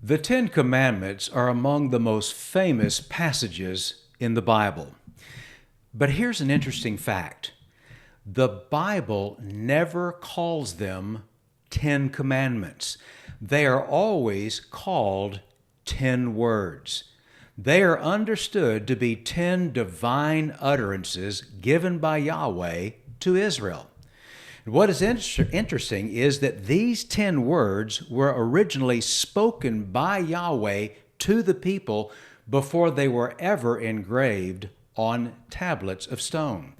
The Ten Commandments are among the most famous passages in the Bible. But here's an interesting fact. The Bible never calls them 10 commandments. They are always called 10 words. They are understood to be 10 divine utterances given by Yahweh to Israel. What is interesting is that these 10 words were originally spoken by Yahweh to the people before they were ever engraved on tablets of stone.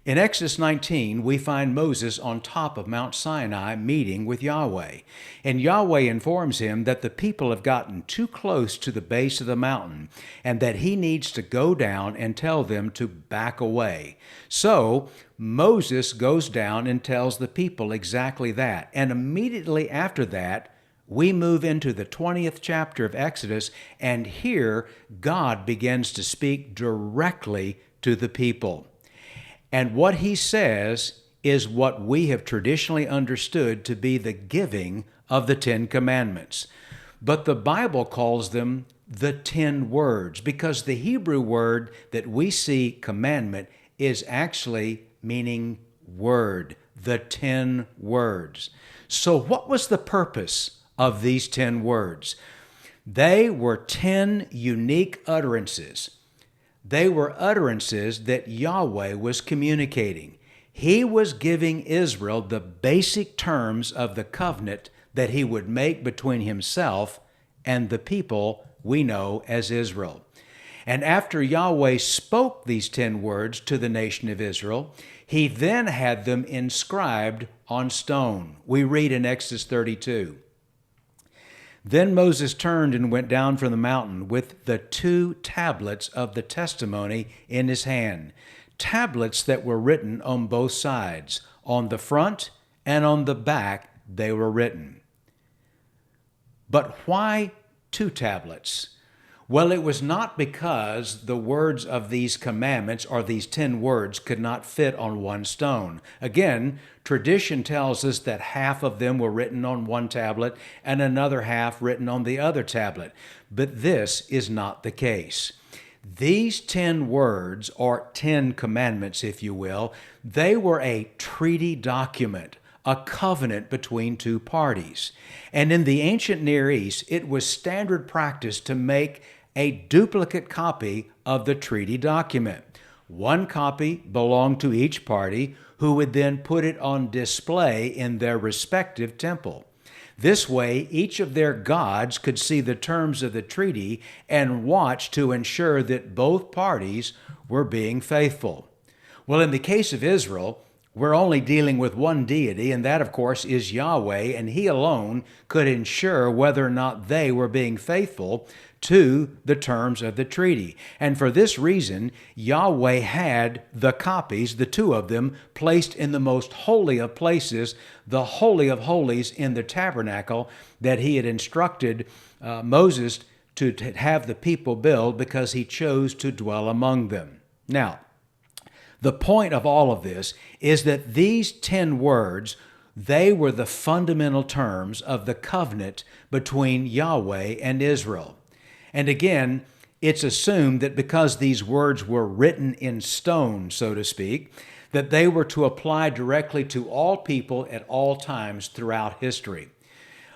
In Exodus 19, we find Moses on top of Mount Sinai meeting with Yahweh. And Yahweh informs him that the people have gotten too close to the base of the mountain and that he needs to go down and tell them to back away. So Moses goes down and tells the people exactly that. And immediately after that, we move into the 20th chapter of Exodus, and here God begins to speak directly to the people. And what he says is what we have traditionally understood to be the giving of the 10 commandments. But the Bible calls them the 10 words because the Hebrew word that we see commandment is actually meaning word, the 10 words. So what was the purpose of these 10 words? They were 10 unique utterances. They were utterances that Yahweh was communicating. He was giving Israel the basic terms of the covenant that he would make between himself and the people we know as Israel. And after Yahweh spoke these 10 words to the nation of Israel, he then had them inscribed on stone. We read in Exodus 32. Then Moses turned and went down from the mountain with the 2 tablets of the testimony in his hand, tablets that were written on both sides. On the front and on the back they were written. But why 2 tablets? Well, it was not because the words of these commandments or these 10 words could not fit on one stone. Again, tradition tells us that half of them were written on one tablet and another half written on the other tablet. But this is not the case. These 10 words, or 10 commandments, if you will, they were a treaty document, a covenant between 2 parties. And in the ancient Near East, it was standard practice to make a duplicate copy of the treaty document. One copy belonged to each party, who would then put it on display in their respective temple. This way, each of their gods could see the terms of the treaty and watch to ensure that both parties were being faithful. Well, in the case of Israel, we're only dealing with one deity, and that, of course, is Yahweh, and he alone could ensure whether or not they were being faithful to the terms of the treaty. And for this reason, Yahweh had the copies, the 2 of them, placed in the most holy of places, the Holy of Holies in the tabernacle that he had instructed Moses to have the people build because he chose to dwell among them. Now, the point of all of this is that these 10 words, they were the fundamental terms of the covenant between Yahweh and Israel. And again, it's assumed that because these words were written in stone, so to speak, that they were to apply directly to all people at all times throughout history.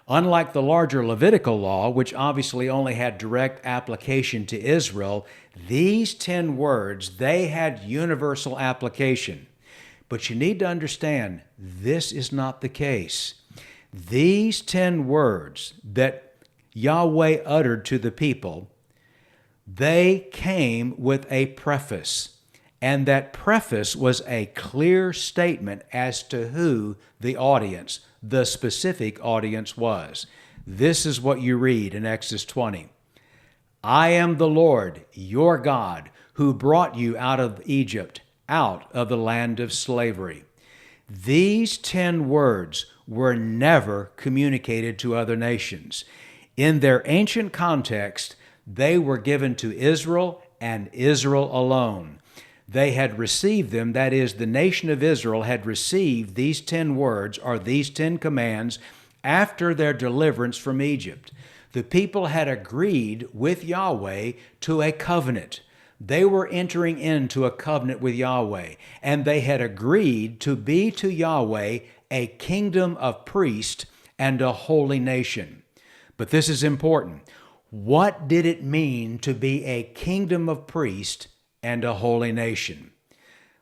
Unlike the larger Levitical law, which obviously only had direct application to Israel, these 10 words, they had universal application. But you need to understand, this is not the case. These 10 words that Yahweh uttered to the people, they came with a preface. And that preface was a clear statement as to who the audience, the specific audience, was. This is what you read in Exodus 20. I am the Lord, your God, who brought you out of Egypt, out of the land of slavery. These 10 words were never communicated to other nations. In their ancient context, they were given to Israel and Israel alone. They had received them, that is, the nation of Israel had received these 10 words or these 10 commands after their deliverance from Egypt. The people had agreed with Yahweh to a covenant. They were entering into a covenant with Yahweh, and they had agreed to be to Yahweh a kingdom of priests and a holy nation. But this is important. What did it mean to be a kingdom of priests and a holy nation?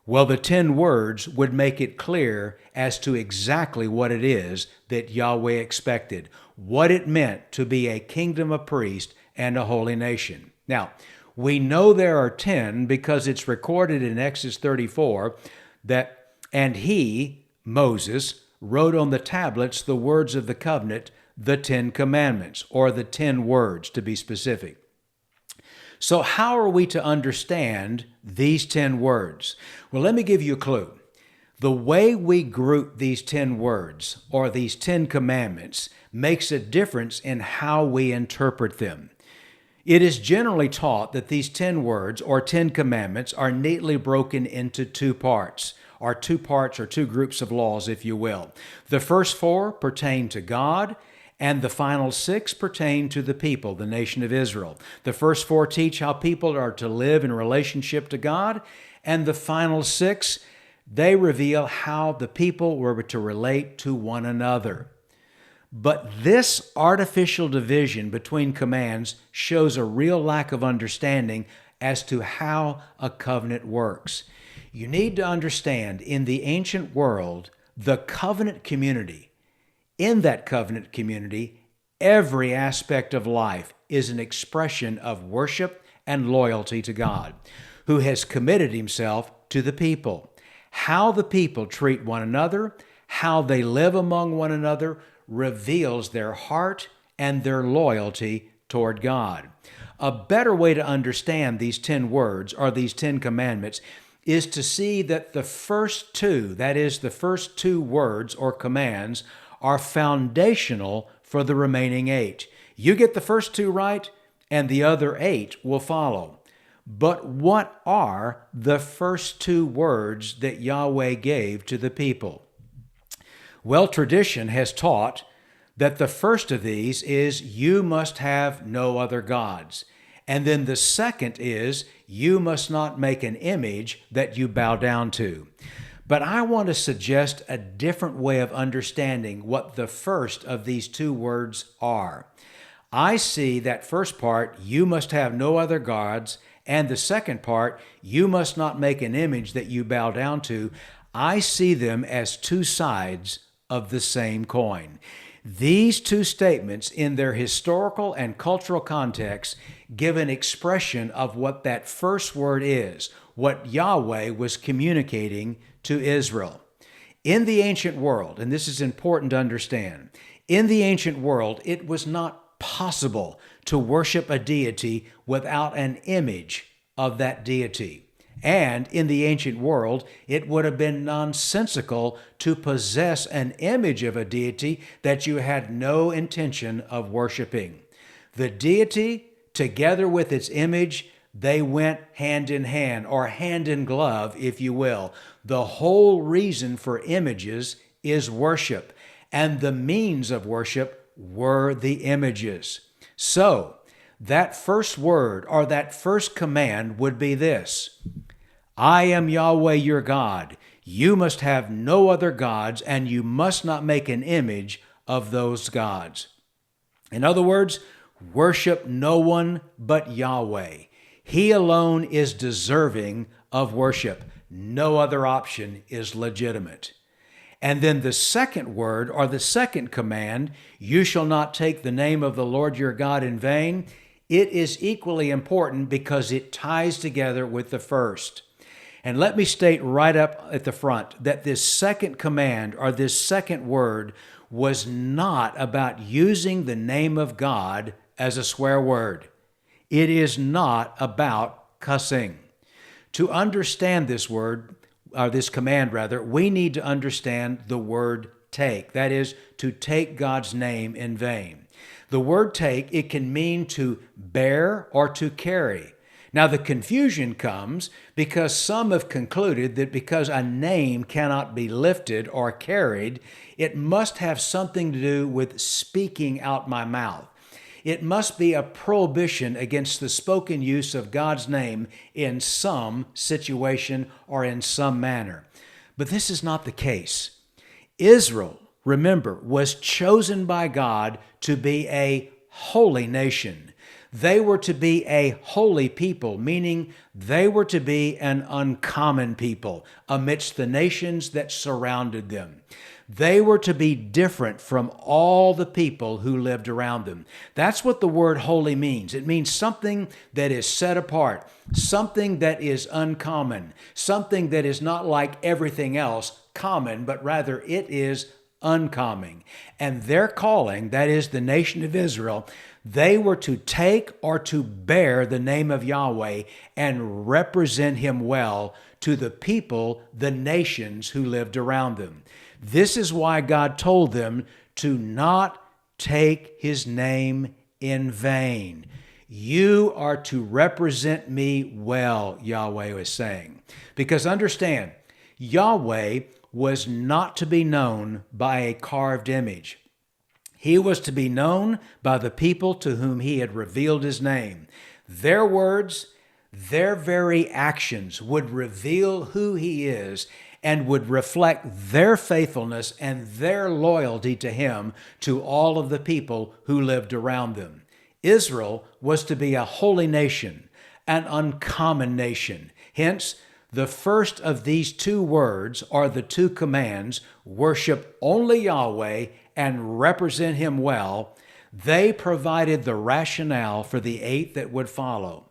Well, the 10 words would make it clear as to exactly what it is that Yahweh expected, what it meant to be a kingdom of priests and a holy nation. Now, we know there are 10 because it's recorded in Exodus 34 that, and he, Moses, wrote on the tablets the words of the covenant, the 10 commandments, or the 10 words to be specific. So how are we to understand these 10 words? Well, let me give you a clue. The way we group these 10 words, or these 10 commandments, makes a difference in how we interpret them. It is generally taught that these 10 words, or 10 commandments, are neatly broken into two parts, or two groups of laws, if you will. The first 4 pertain to God, and the final 6 pertain to the people, the nation of Israel. The first 4 teach how people are to live in relationship to God, and the final 6, they reveal how the people were to relate to one another. But this artificial division between commands shows a real lack of understanding as to how a covenant works. You need to understand, in the ancient world, the covenant community, in that covenant community, every aspect of life is an expression of worship and loyalty to God, who has committed himself to the people. How the people treat one another, how they live among one another, reveals their heart and their loyalty toward God. A better way to understand these 10 words, or these 10 commandments, is to see that the first 2, that is, the first 2 words or commands, are foundational for the remaining 8. You get the first 2 right, and the other 8 will follow. But what are the first 2 words that Yahweh gave to the people? Well, tradition has taught that the first of these is, you must have no other gods. And then the second is, you must not make an image that you bow down to. But I want to suggest a different way of understanding what the first of these 2 words are. I see that first part, you must have no other gods, and the second part, you must not make an image that you bow down to. I see them as 2 sides of the same coin. These 2 statements, in their historical and cultural context, give an expression of what that first word is, what Yahweh was communicating to Israel. In the ancient world, and this is important to understand, in the ancient world, it was not possible to worship a deity without an image of that deity. And in the ancient world, it would have been nonsensical to possess an image of a deity that you had no intention of worshiping. The deity, together with its image, they went hand in hand, or hand in glove, if you will. The whole reason for images is worship, and the means of worship were the images. So, that first word, or that first command, would be this: I am Yahweh your God. You must have no other gods, and you must not make an image of those gods. In other words, worship no one but Yahweh. He alone is deserving of worship. No other option is legitimate. And then the second word, or the second command, you shall not take the name of the Lord your God in vain. It is equally important because it ties together with the first. And let me state right up at the front that this second command, or this second word, was not about using the name of God as a swear word. It is not about cussing. To understand this word, or this command rather, we need to understand the word take. That is, to take God's name in vain. The word take, it can mean to bear or to carry. Now, the confusion comes because some have concluded that because a name cannot be lifted or carried, it must have something to do with speaking out my mouth. It must be a prohibition against the spoken use of God's name in some situation or in some manner. But this is not the case. Israel, remember, was chosen by God to be a holy nation. They were to be a holy people, meaning they were to be an uncommon people amidst the nations that surrounded them. They were to be different from all the people who lived around them. That's what the word holy means. It means something that is set apart, something that is uncommon, something that is not like everything else common, but rather it is uncommon. And their calling, that is the nation of Israel, they were to take or to bear the name of Yahweh and represent Him well to the people, the nations who lived around them. This is why God told them to not take His name in vain. You are to represent me well, Yahweh was saying. Because understand, Yahweh was not to be known by a carved image. He was to be known by the people to whom He had revealed His name. Their words, their very actions would reveal who He is and would reflect their faithfulness and their loyalty to Him to all of the people who lived around them. Israel was to be a holy nation, an uncommon nation. Hence, the first of these two words are the two commands, worship only Yahweh and represent Him well. They provided the rationale for the 8 that would follow.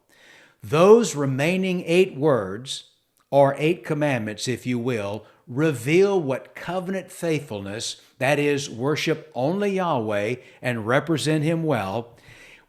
Those remaining 8 words, or 8 commandments, if you will, reveal what covenant faithfulness, that is, worship only Yahweh and represent Him well,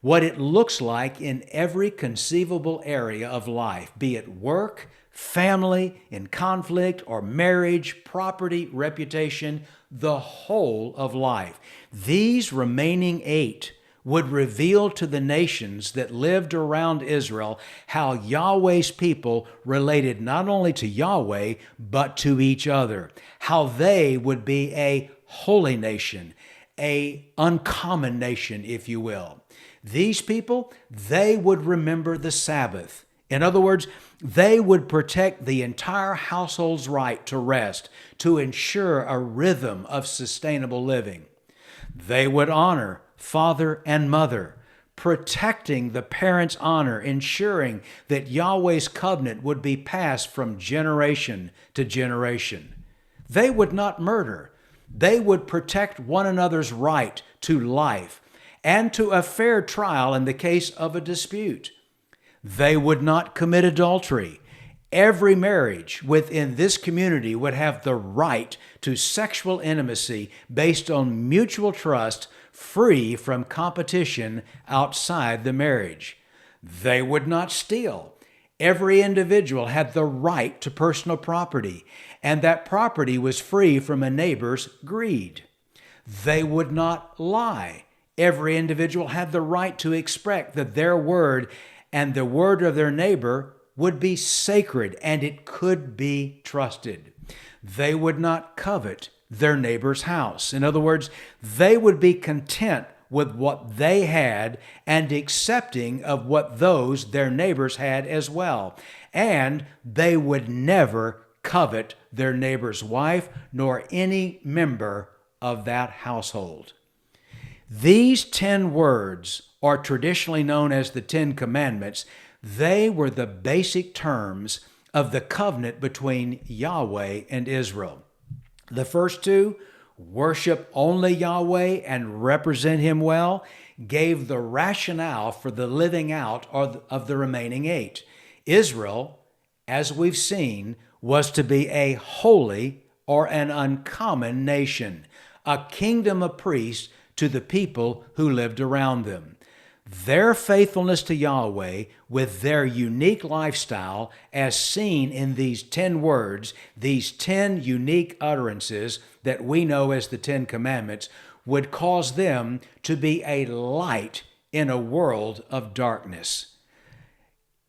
what it looks like in every conceivable area of life, be it work, family, in conflict, or marriage, property, reputation, the whole of life. These remaining 8 would reveal to the nations that lived around Israel how Yahweh's people related not only to Yahweh, but to each other, how they would be a holy nation, a uncommon nation, if you will. These people, they would remember the Sabbath. In other words, they would protect the entire household's right to rest, to ensure a rhythm of sustainable living. They would honor father and mother, protecting the parents' honor, ensuring that Yahweh's covenant would be passed from generation to generation. They would not murder. They would protect one another's right to life and to a fair trial in the case of a dispute. They would not commit adultery. Every marriage within this community would have the right to sexual intimacy based on mutual trust, free from competition outside the marriage. They would not steal. Every individual had the right to personal property, and that property was free from a neighbor's greed. They would not lie. Every individual had the right to expect that their word and the word of their neighbor would be sacred and it could be trusted. They would not covet their neighbor's house. In other words, they would be content with what they had and accepting of what those, their neighbors, had as well. And they would never covet their neighbor's wife nor any member of that household. These 10 words are traditionally known as the 10 Commandments. They were the basic terms of the covenant between Yahweh and Israel. The first 2, worship only Yahweh and represent Him well, gave the rationale for the living out of the remaining 8. Israel, as we've seen, was to be a holy or an uncommon nation, a kingdom of priests to the people who lived around them. Their faithfulness to Yahweh with their unique lifestyle, as seen in these 10 words, these 10 unique utterances that we know as the 10 Commandments, would cause them to be a light in a world of darkness.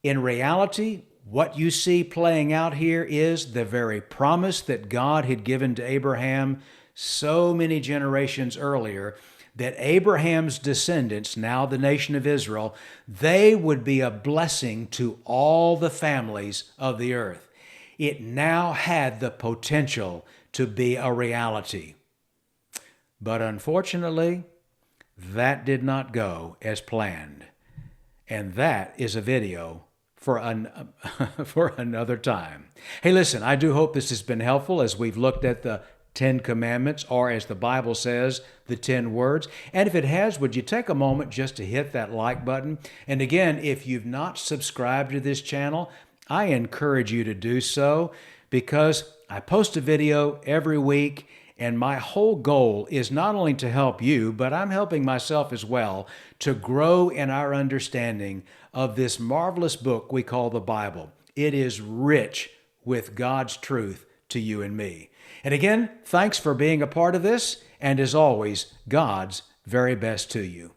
In reality, what you see playing out here is the very promise that God had given to Abraham so many generations earlier, that Abraham's descendants, now the nation of Israel, they would be a blessing to all the families of the earth. It now had the potential to be a reality. But unfortunately, that did not go as planned. And that is a video for another time. Hey, listen, I do hope this has been helpful as we've looked at the 10 Commandments, or as the Bible says, the 10 words. And if it has, would you take a moment just to hit that like button? And again, if you've not subscribed to this channel, I encourage you to do so, because I post a video every week, and my whole goal is not only to help you, but I'm helping myself as well to grow in our understanding of this marvelous book we call the Bible. It is rich with God's truth to you and me. And again, thanks for being a part of this, and as always, God's very best to you.